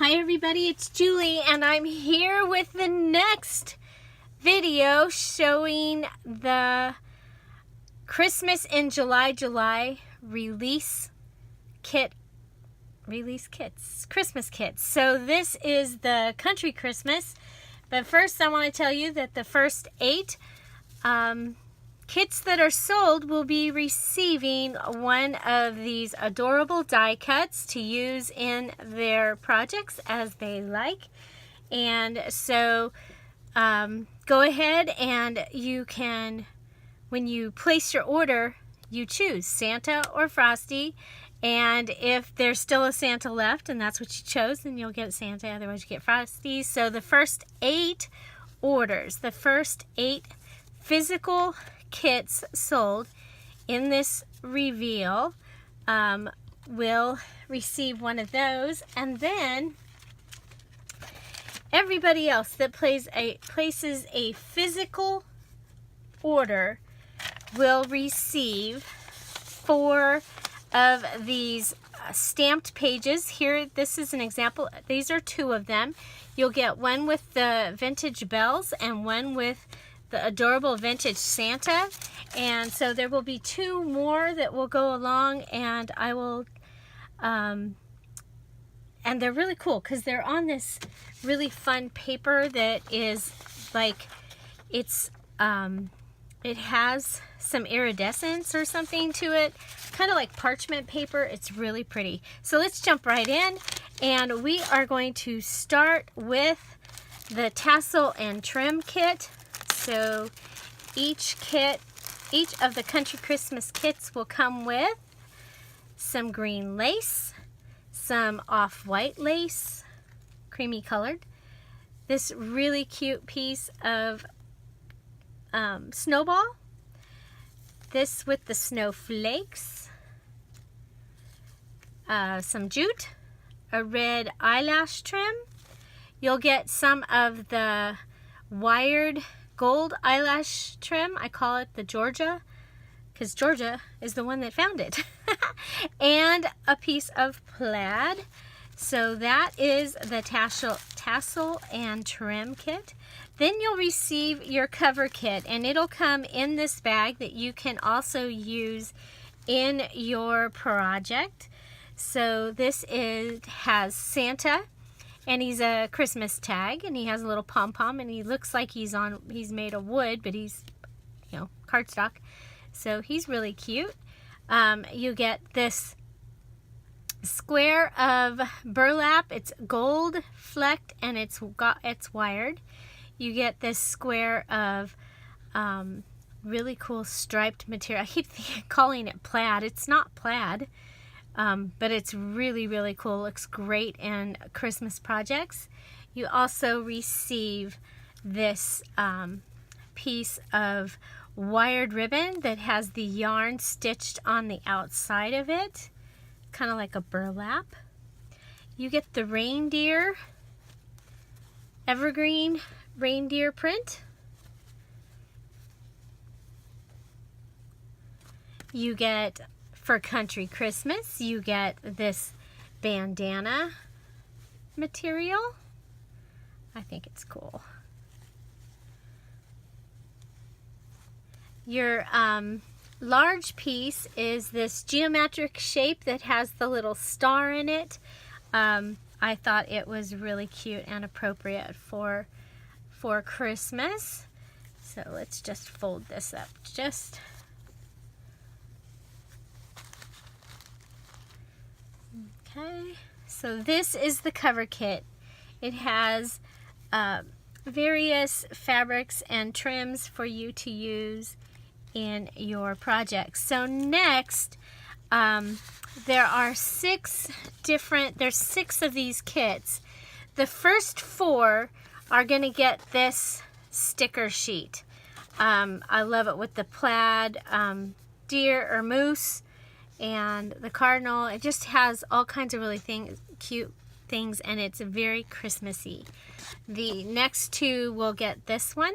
Hi everybody, it's Julie and I'm here with the next video showing the Christmas in July release kits, Christmas kits. So this is the country Christmas, but first I want to tell you that the first 8 kits that are sold will be receiving one of these adorable die cuts to use in their projects as they like. And so go ahead and you can, when you place your order, you choose Santa or Frosty. And if there's still a Santa left and that's what you chose, then you'll get Santa, otherwise you get Frosty. So the first 8 orders, the first 8 physical kits sold in this reveal will receive one of those, and then everybody else that places a physical order will receive 4 of these stamped pages. Here, this is an example. These are 2 of them. You'll get one with the vintage bells and one with the adorable vintage Santa, and so there will be 2 more that will go along, and I will and they're really cool because they're on this really fun paper that is like, it's it has some iridescence or something to it, kind of like parchment paper. It's really pretty. So let's jump right in, and we are going to start with the tassel and trim kit. So each of the country Christmas kits will come with some green lace, some off-white lace, creamy colored, this really cute piece of snowball, this with the snowflakes, some jute, a red eyelash trim. You'll get some of the wired gold eyelash trim. I call it the Georgia because Georgia is the one that found it. And a piece of plaid. So that is the tassel and trim kit. Then you'll receive your cover kit, and it'll come in this bag that you can also use in your project. So this has Santa, and he's a Christmas tag, and he has a little pom-pom, and he looks like he's made of wood, but he's, cardstock. So he's really cute. You get this square of burlap. It's gold flecked, and it's wired. You get this square of really cool striped material. I keep calling it plaid. It's not plaid. But it's really, really cool. Looks great in Christmas projects. You also receive this piece of wired ribbon that has the yarn stitched on the outside of it, kind of like a burlap. You get the reindeer, evergreen reindeer print. You get, for country Christmas, you get this bandana material. I think it's cool. Your large piece is this geometric shape that has the little star in it. I thought it was really cute and appropriate for Christmas. So let's just fold this up just. Okay, so this is the cover kit. It has various fabrics and trims for you to use in your projects. So next, there's 6 of these kits. The first 4 are going to get this sticker sheet. I love it with the plaid deer or moose and the cardinal. It just has all kinds of really cute things, and it's very Christmassy. The next 2 will get this one.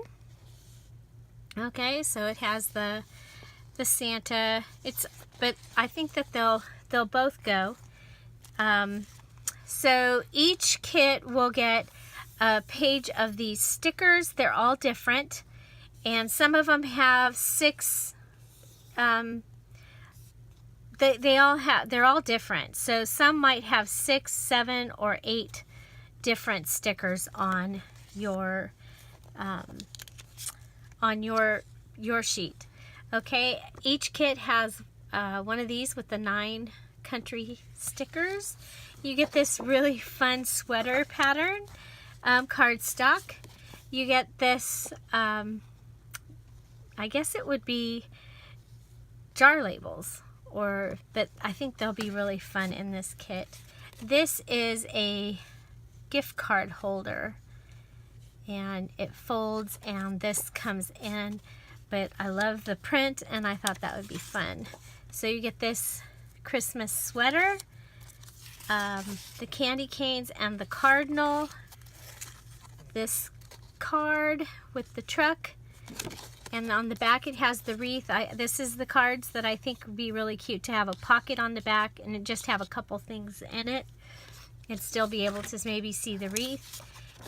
Okay, so it has the Santa. But I think that they'll both go. So each kit will get a page of these stickers. They're all different, and some of them have 6. They're all different. So some might have 6, 7, or 8 different stickers on your sheet. Okay, each kit has one of these with the 9 country stickers. You get this really fun sweater pattern cardstock. You get this, I guess it would be jar labels, but I think they'll be really fun in this kit. This is a gift card holder, and it folds, and this comes in, but I love the print, and I thought that would be fun. So you get this Christmas sweater, the candy canes, and the cardinal, this card with the truck, and on the back it has the wreath. This is the cards that I think would be really cute to have a pocket on the back and just have a couple things in it and still be able to maybe see the wreath.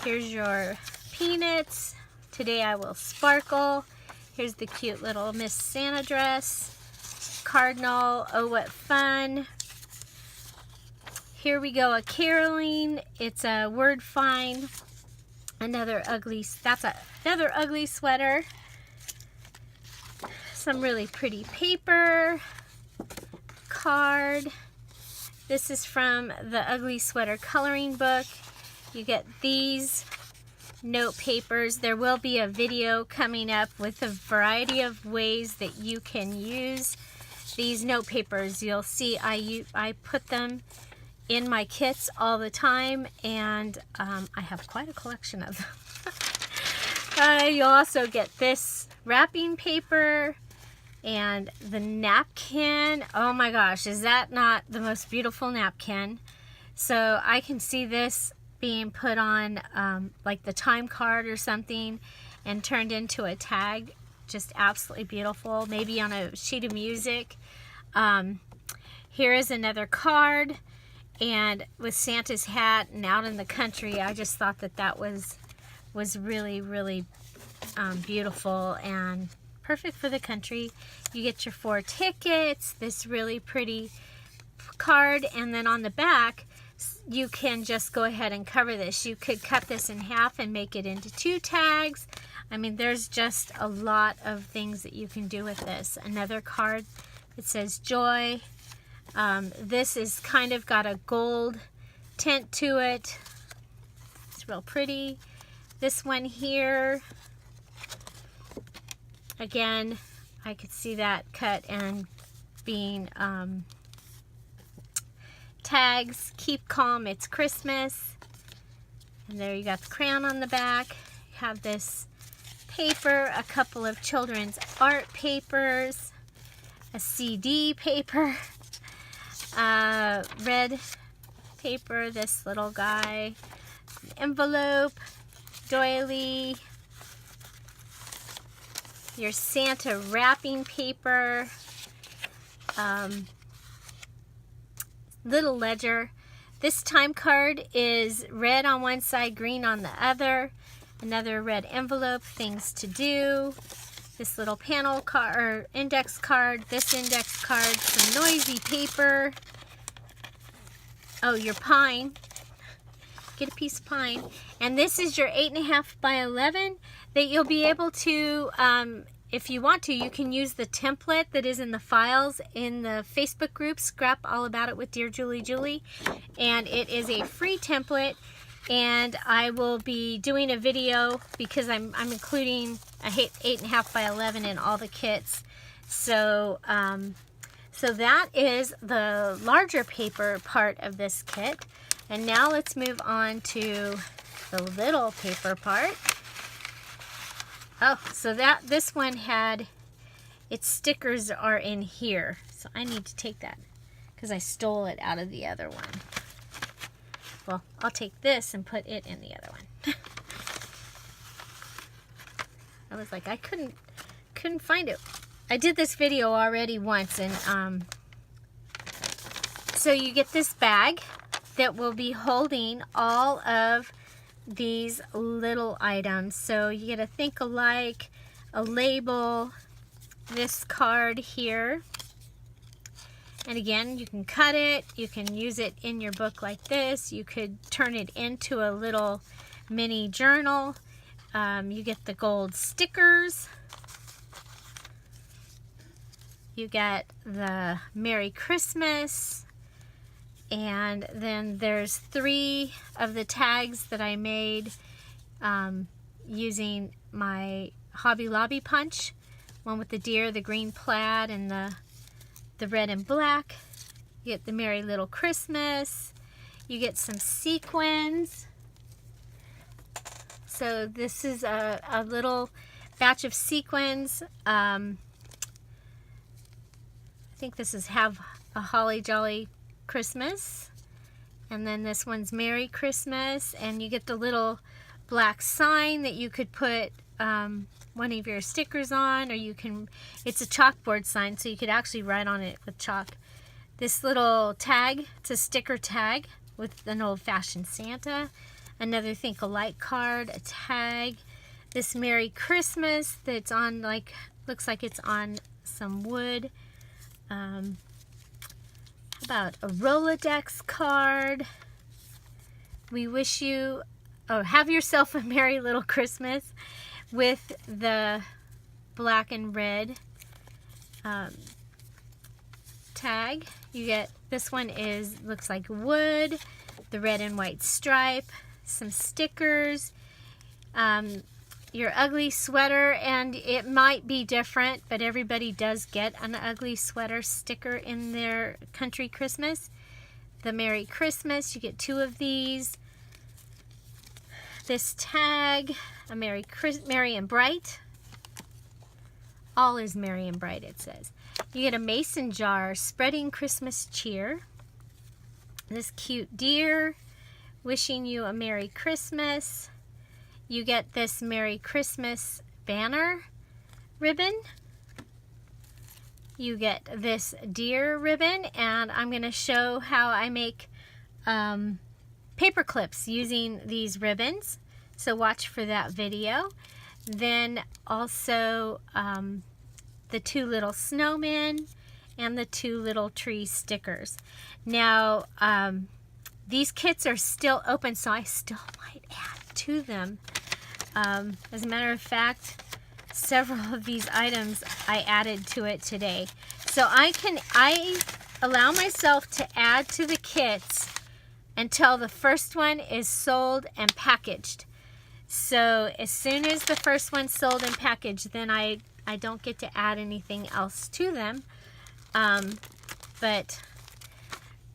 Here's your peanuts. Today I will sparkle. Here's the cute little Miss Santa dress. Cardinal, oh what fun. Here we go, a caroling. It's a word find. Another ugly sweater. Some really pretty paper. Card. This is from the Ugly Sweater coloring book. You get these note papers. There will be a video coming up with a variety of ways that you can use these note papers. You'll see I put them in my kits all the time, and I have quite a collection of them. You'll also get this wrapping paper and the napkin. Oh my gosh, is that not the most beautiful napkin? So I can see this being put on like the time card or something and turned into a tag. Just absolutely beautiful. Maybe on a sheet of music. Here is another card, and with Santa's hat and out in the country. I just thought that was really, really beautiful and perfect for the country. You get your 4 tickets, this really pretty card, and then on the back you can just go ahead and cover this. You could cut this in half and make it into 2 tags. I mean, there's just a lot of things that you can do with this. Another card, it says joy. This is kind of got a gold tint to it. It's real pretty. This one here, again, I could see that cut and being tags. Keep calm, it's Christmas. And there you got the crayon on the back. You have this paper, a couple of children's art papers, a CD paper, red paper, this little guy, an envelope, doily, your Santa wrapping paper, little ledger. This time card is red on one side, green on the other. Another red envelope, things to do. This little panel card, or index card. This index card, some noisy paper. Oh, your pine. Get a piece of pine. And this is your 8.5 by 11 that you'll be able to, if you want to, you can use the template that is in the files in the Facebook group, Scrap All About It with Dearjuliejulie. And it is a free template. And I will be doing a video because I'm including a 8.5 by 11 in all the kits. So, so that is the larger paper part of this kit. And now let's move on to the little paper part. Oh, so this one had, its stickers are in here. So I need to take that because I stole it out of the other one. Well, I'll take this and put it in the other one. I was like, I couldn't find it. I did this video already once, and so you get this bag, that will be holding all of these little items. So you get a think alike, a label, this card here. And again, you can cut it, you can use it in your book like this, you could turn it into a little mini journal. You get the gold stickers. You get the Merry Christmas. And then there's 3 of the tags that I made using my Hobby Lobby punch. One with the deer, the green plaid, and the red and black. You get the Merry Little Christmas. You get some sequins. So this is a little batch of sequins. I think this is Have a Holly Jolly Christmas. And then this one's Merry Christmas. And you get the little black sign that you could put one of your stickers on, or you can, it's a chalkboard sign, so you could actually write on it with chalk. This little tag, it's a sticker tag with an old-fashioned Santa. Another Think Alike card, a tag. This Merry Christmas that's on, like, looks like it's on some wood. How about a Rolodex card? We wish you, oh, have yourself a merry little Christmas, with the black and red tag. You get, this one is, looks like wood, the red and white stripe, some stickers, your ugly sweater, and it might be different, but everybody does get an ugly sweater sticker in their country Christmas. The Merry Christmas, you get 2 of these. This tag, a Merry and Bright. All is merry and bright, it says. You get a mason jar, Spreading Christmas Cheer. This cute deer, Wishing You a Merry Christmas. You get this Merry Christmas banner ribbon. You get this deer ribbon, and I'm going to show how I make paper clips using these ribbons. So watch for that video. Then also the 2 little snowmen and the 2 little tree stickers. Now these kits are still open, so I still might add to them. As a matter of fact, several of these items I added to it today. So I allow myself to add to the kits until the first one is sold and packaged. So as soon as the first one's sold and packaged, then I don't get to add anything else to them. But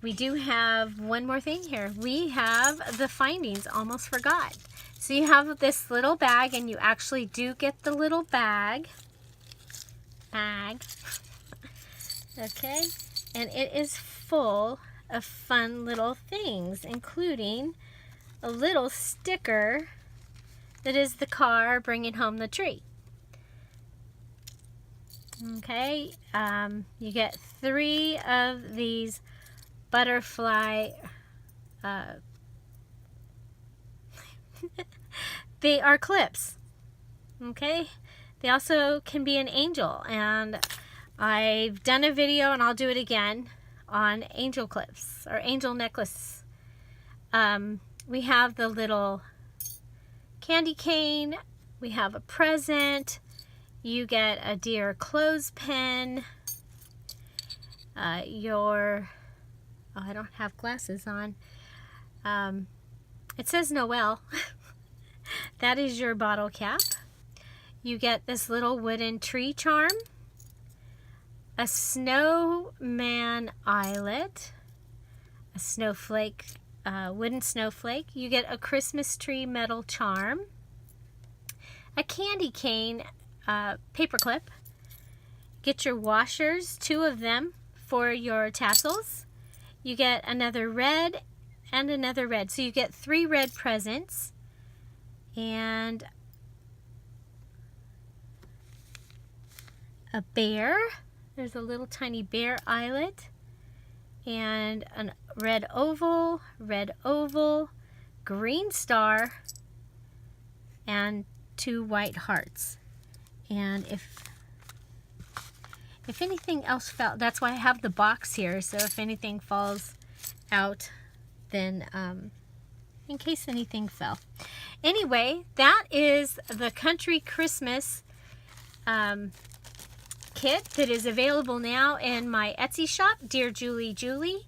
we do have one more thing here. We have the findings, almost forgot. So you have this little bag, and you actually do get the little bag. Okay, and it is full of fun little things, including a little sticker that is the car bringing home the tree. Okay, you get 3 of these butterfly, they are clips. Okay, they also can be an angel, and I've done a video, and I'll do it again, on angel clips or angel necklace. We have the little candy cane, we have a present, you get a deer clothespin, oh, I don't have glasses on, it says Noel. That is your bottle cap. You get this little wooden tree charm, a snowman eyelet, a snowflake, wooden snowflake. You get a Christmas tree metal charm, a candy cane paper clip. Get your washers, 2 of them for your tassels. You get another red and another red. So you get 3 red presents. And a bear. There's a little tiny bear eyelet. and a red oval, green star, and 2 white hearts. And if anything else fell, that's why I have the box here, so if anything falls out, then in case anything fell. Anyway, that is the Country Christmas kit that is available now in my Etsy shop, Dearjuliejulie.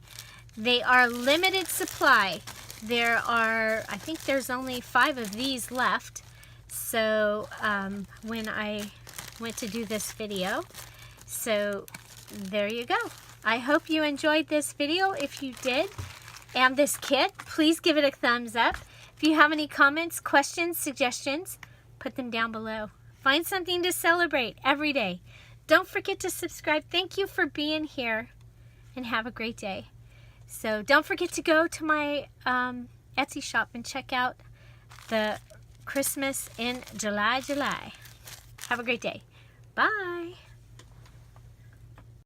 They are limited supply. There are, I think there's only 5 of these left. So when I went to do this video, so there you go. I hope you enjoyed this video. If you did, and this kit, please give it a thumbs up. If you have any comments, questions, suggestions, put them down below. Find something to celebrate every day. Don't forget to subscribe. Thank you for being here, and have a great day. So don't forget to go to my Etsy shop and check out the Christmas in July. Have a great day. Bye.